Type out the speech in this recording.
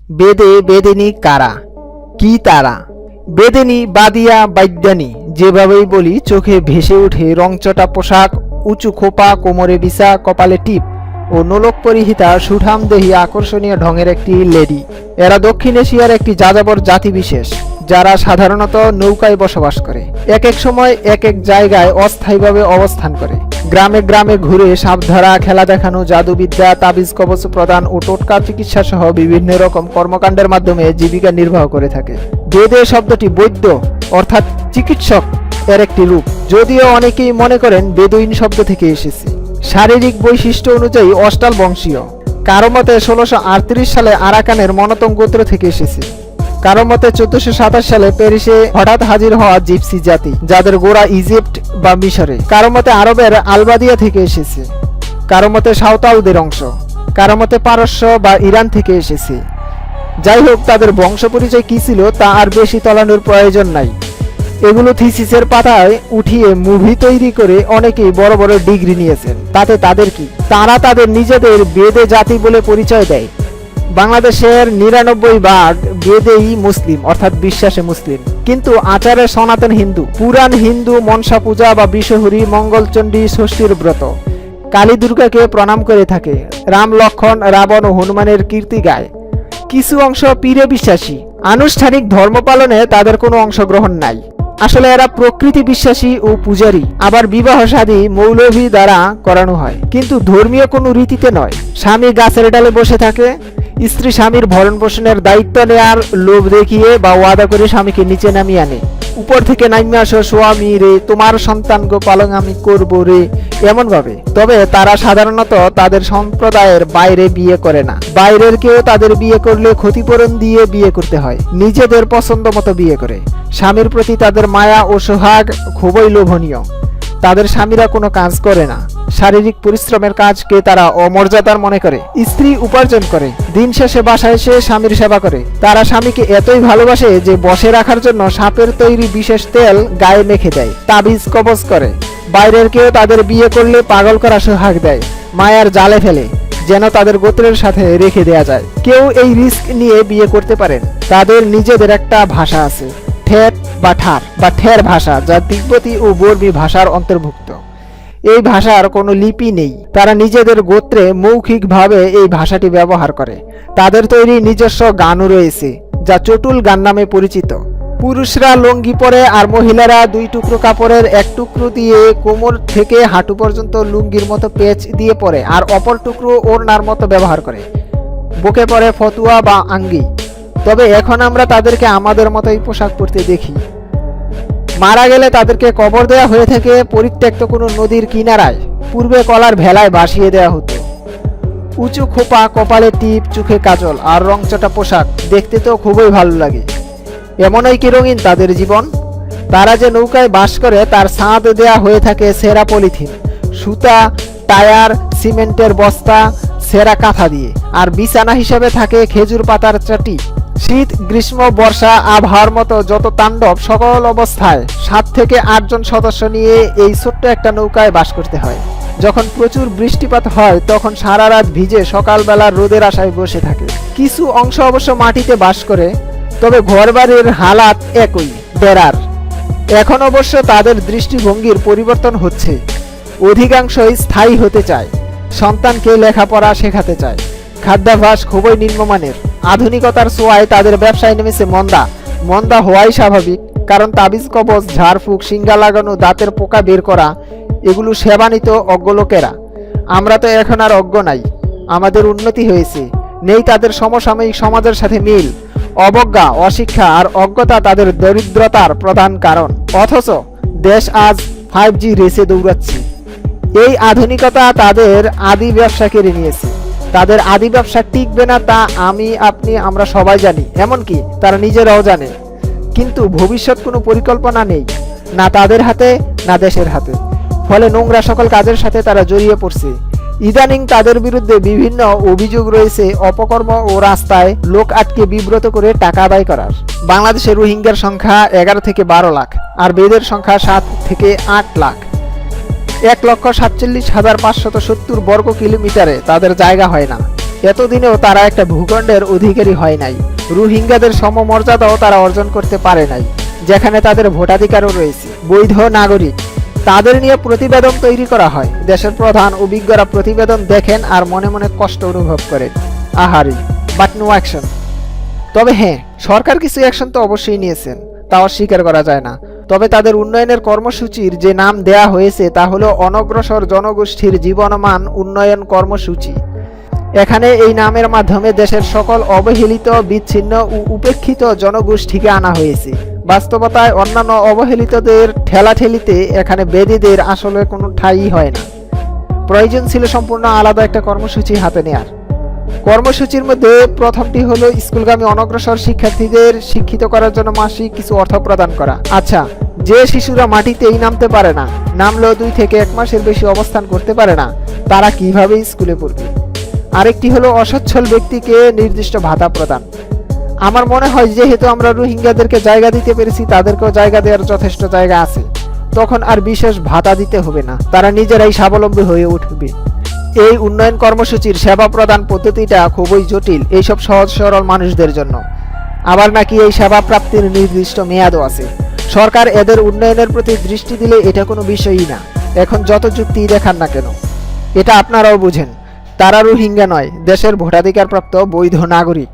বেদে বেদিনী কারা? কি তারা? বেদিনী, বাদিয়া, বাদ্যানী যেভাবেই বলি চোখে ভেসে ওঠে রংচটা পোশাক, উঁচু খোপা, কোমরে বিছা, কপালে টিপ ও নোলক পরিহিতা সুঠামদেহী আকর্ষণীয় ঢঙের একটি লেডি। এরা দক্ষিণ এশিয়ার একটি যাযাবর জাতিবিশেষ, যারা সাধারণত নৌকায় বসবাস করে। এক এক সময় এক এক জায়গায় অস্থায়ীভাবে অবস্থান করে। গ্রামে গ্রামে ঘুরে সাপ ধরা, খেলা দেখানো, জাদুবিদ্যা, তাবিজ কবচ প্রদান ও টোটকা চিকিৎসা সহ বিভিন্ন রকম কর্মকাণ্ডের মাধ্যমে জীবিকা নির্বাহ করে থাকে। বেদে শব্দটি বৈদ্য অর্থাৎ চিকিৎসক এর একটি রূপ, যদিও অনেকেই মনে করেন বেদুইন শব্দ থেকে এসেছে। শারীরিক বৈশিষ্ট্য অনুযায়ী অষ্টাল বংশীয়। কারো মতে 1638 সালে আরাকানের মনতং গোত্র থেকে এসেছে। কারো মতে 1427 সালে প্যারিসে হঠাৎ হাজির হওয়া জিপসি জাতি, যাদের গোড়া ইজিপ্ট বা মিশরে। কারো মতে আরবের আলবাদিয়া থেকে এসেছে। কারো মতে সাঁওতালদের অংশ। কারো মতে পারস্য বা ইরান থেকে এসেছে। যাই হোক, তাদের বংশ পরিচয় কি ছিল তা আর বেশি তলানোর প্রয়োজন নাই। এগুলো থিসিসের পাতায় উঠিয়ে মুভি তৈরি করে অনেকেই বড় বড় ডিগ্রি নিয়েছেন। তাতে তাদের কি? তারা তাদের নিজেদের বেদে জাতি বলে পরিচয় দেয়। বাংলাদেশের 99% বেদেই মুসলিম অর্থাৎ বিশ্বাসে মুসলিম, কিন্তু আচারে সনাতন হিন্দু। পুরাণ হিন্দু মনসা পূজা বা বিশ্বহরি, মঙ্গলচণ্ডী, ষষ্ঠীর ব্রত, কালী দুর্গাকে প্রণাম করে থাকে। রাম, লক্ষ্মণ, রাবণ ও হনুমানের কীর্তি গায়। কিছু অংশ পীরে বিশ্বাসী। আনুষ্ঠানিক ধর্ম পালনে তাদের কোনো অংশগ্রহণ নাই। আসলে এরা প্রকৃতি বিশ্বাসী ও পূজারী। আবার বিবাহ শাদী মৌলভী দ্বারা করানো হয়, কিন্তু ধর্মীয় কোনো রীতিতে নয়। স্বামী গাছের ডালে বসে থাকে। স্ত্রী স্বামীর ভরণ পোষণের দায়িত্ব নেয়ার লোভ দেখিয়ে বা ওয়াদা করে স্বামীকে নিচে নামিয়ে আনে। উপর থেকে নামিয়ে আসো স্বামী রে, তোমার সন্তান গো পালন আমি করব রে, এমন ভাবে। তবে তারা সাধারণত তাদের সম্প্রদায়ের বাইরে বিয়ে করে না। বাইরের কেউ তাদের বিয়ে করলে ক্ষতিপূরণ দিয়ে বিয়ে করতে হয়। নিজেদের পছন্দ মতো বিয়ে করে। স্বামীর প্রতি তাদের মায়া ও সোহাগ খুবই লোভনীয়। তাদের স্বামীরা কোনো কাজ করে না। শারীরিক পরিশ্রমের কাজকে তারা অমর্যাদার মনে করে। স্ত্রী উপার্জন করে, দিন শেষে বাসায় এসে স্বামীর সেবা করে। তারা স্বামীকে এতই ভালোবাসে যে বসে রাখার জন্য সাপের তৈরি বিশেষ তেল গায়ে মেখে দেয়, তাবিজ কবজ করে। বাইরের কেউ তাদের বিয়ে করলে পাগল করা সোহাগ দেয়, মায়ার জালে ফেলে, যেন তাদের গোত্রের সাথে রেখে দেয়া যায়। কেউ এই রিস্ক নিয়ে বিয়ে করতে পারেন। তাদের নিজেদের একটা ভাষা আছে, ঠেট বা ঠার বা ঠের ভাষা, যা তিব্বতী ও বর্মী ভাষার অন্তর্ভুক্ত। এই ভাষার কোনো লিপি নেই। তারা নিজেদের গোত্রে মৌখিকভাবে এই ভাষাটি ব্যবহার করে। তাদের তৈরি নিজস্ব গানও রয়েছে, যা চটুল গান নামে পরিচিত। পুরুষরা লুঙ্গি পরে আর মহিলারা 2 টুকরো কাপড়ের এক টুকরো দিয়ে কোমর থেকে হাঁটু পর্যন্ত লুঙ্গির মতো পেঁচ দিয়ে পরে, আর অপর টুকরো ওড়নার মতো ব্যবহার করে। বুকে পরে ফতুয়া বা আঙ্গি। তবে এখন আমরা তাদেরকে আমাদের মতোই পোশাক পরতে দেখি। মারা গেলে তাদেরকে কবর দেয়া হয়ে থাকে পরিত্যক্ত কোনো নদীর কিনারায়। পূর্বে কলার ভেলায় ভাসিয়ে দেয়া হতো। উঁচু খোপা, কপালে টিপ, চোখে কাজল আর রংচটা পোশাক দেখতে তো খুবই ভালো লাগে। এমনই কি রঙিন তাদের জীবন। তারা যে নৌকায় বাস করে তার ছাদ দেয়া হয়ে থাকে সেরা পলিথিন, সুতা, টায়ার, সিমেন্টের বস্তা, সেরা কাঁথা দিয়ে। আর বিছানা হিসাবে থাকে খেজুর পাতার চাটি। শীত, গ্রীষ্ম, বর্ষা, আবহাওয়ার মতো যত তাণ্ডব, সকল অবস্থায় 7 থেকে 8 জন সদস্য নিয়ে এই ছোট্ট একটা নৌকায় বাস করতে হয়। যখন প্রচুর বৃষ্টিপাত হয় তখন সারা রাত ভিজে সকালবেলা রোদের আশায় বসে থাকে। কিছু অংশ অবশ্য মাটিতে বাস করে, তবে ঘরবাড়ির হালাত একই, বেড়ার। এখন অবশ্য তাদের দৃষ্টিভঙ্গির পরিবর্তন হচ্ছে। অধিকাংশই স্থায়ী হতে চায়, সন্তানকে লেখাপড়া শেখাতে চায়। খাদ্যাভ্যাস খুবই নিম্নমানের। আধুনিকতার ছোঁয়ায় তাদের ব্যবসায় নেমেছে মন্দা। মন্দা হওয়াই স্বাভাবিক, কারণ তাবিজ কবজ, ঝাড়ফুঁক, শিঙ্গা লাগানো, দাঁতের পোকা বের করা, এগুলো সেবানিত অজ্ঞ লোকেরা। আমরা তো এখন আর অজ্ঞ নাই, আমাদের উন্নতি হয়েছে। নেই তাদের সমসাময়িক সমাজের সাথে মিল। অবজ্ঞা, অশিক্ষা আর অজ্ঞতা তাদের দরিদ্রতার প্রধান কারণ। অথচ দেশ আজ 5G রেসে দৌড়াচ্ছে। এই আধুনিকতা তাদের আদি ব্যবসা কেড়ে নিয়েছে। তাদের আদি ব্যবসা টিকবে না তা আমি, আপনি, আমরা সবাই জানি, এমনকি তারা নিজেরাও জানে। কিন্তু ভবিষ্যৎ কোনো পরিকল্পনা নেই, না তাদের হাতে না দেশের হাতে। ফলে নোংরা সকল কাজের সাথে তারা জড়িয়ে পড়ছে। ইদানিং তাদের বিরুদ্ধে বিভিন্ন অভিযোগ রয়েছে অপকর্ম ও রাস্তায় লোক আটকে বিব্রত করে টাকা আদায় করার। বাংলাদেশে রোহিঙ্গার সংখ্যা 11 থেকে 12 লাখ, আর বেদের সংখ্যা 7 থেকে 8 লাখ। 1,47,570 বর্গ কিলোমিটারে তাদের জায়গা হয় না। এতদিনেও তারা একটা ভূখণ্ডের অধিকারী হয় নাই। রোহিঙ্গাদের সমমর্যাদাও তারা অর্জন করতে পারে নাই, যেখানে তাদের ভোটাধিকারও রয়েছে, বৈধ নাগরিক। তাদের নিয়ে প্রতিবেদন তৈরি করা হয়। দেশের প্রধান অভিজ্ঞরা প্রতিবেদন দেখেন আর মনে মনে কষ্ট অনুভব করেন। আহারি, বাট নো অ্যাকশন। তবে হ্যাঁ, সরকার কিছু অ্যাকশন তো অবশ্যই নিয়েছেন, তা অস্বীকার করা যায় না। তবে তাদের উন্নয়নের কর্মসূচির যে নাম দেয়া হয়েছে তা হলো অনগ্রসর জনগোষ্ঠীর জীবনমান উন্নয়ন কর্মসূচি। এখানে এই নামের মাধ্যমে দেশের সকল অবহেলিত, বিচ্ছিন্ন ও উপেক্ষিত জনগোষ্ঠীকে আনা হয়েছে। বাস্তবতায় অন্যান্য অবহেলিতদের ঠেলাঠেলিতে এখানে বেদীদের আসলে কোনো ঠাঁই হয় না। প্রয়োজন ছিল সম্পূর্ণ আলাদা একটা কর্মসূচি হাতে নেয়ার। কর্মসূচির মধ্যে প্রথমটি হলো স্কুলগামী অনগ্রসর শিক্ষার্থীদের শিক্ষিত করার জন্য মাসিক কিছু অর্থ প্রদান করা। আচ্ছা, যে শিশুরা মাটিতেই নামতে পারে না, নামলেও 2 থেকে 1 মাসের বেশি অবস্থান করতে পারে না, তারা কিভাবে স্কুলে পড়বে? আরেকটি হলো অসচ্ছল ব্যক্তিকে নির্দিষ্ট ভাতা প্রদান। আমার মনে হয় যেহেতু আমরা রোহিঙ্গাদেরকে জায়গা দিতে পেরেছি, তাদেরকেও জায়গা দেওয়ার যথেষ্ট জায়গা আছে। তখন আর বিশেষ ভাতা দিতে হবে না, তারা নিজেরাই স্বাবলম্বী হয়ে উঠবে। এই উন্নয়ন কর্মসূচির সেবা প্রদান পদ্ধতিটা খুবই জটিল এইসব সহজ সরল মানুষদের জন্য। আবার নাকি এই সেবা প্রাপ্তির নির্দিষ্ট মেয়াদও আছে। সরকার এদের উন্নয়নের প্রতি দৃষ্টি দিলে এটা কোনো বিষয়ই না। এখন যত যুক্তি দেখান না কেন, এটা আপনারাও বুঝেন, তারা রোহিঙ্গা নয়, দেশের ভোটাধিকারপ্রাপ্ত বৈধ নাগরিক।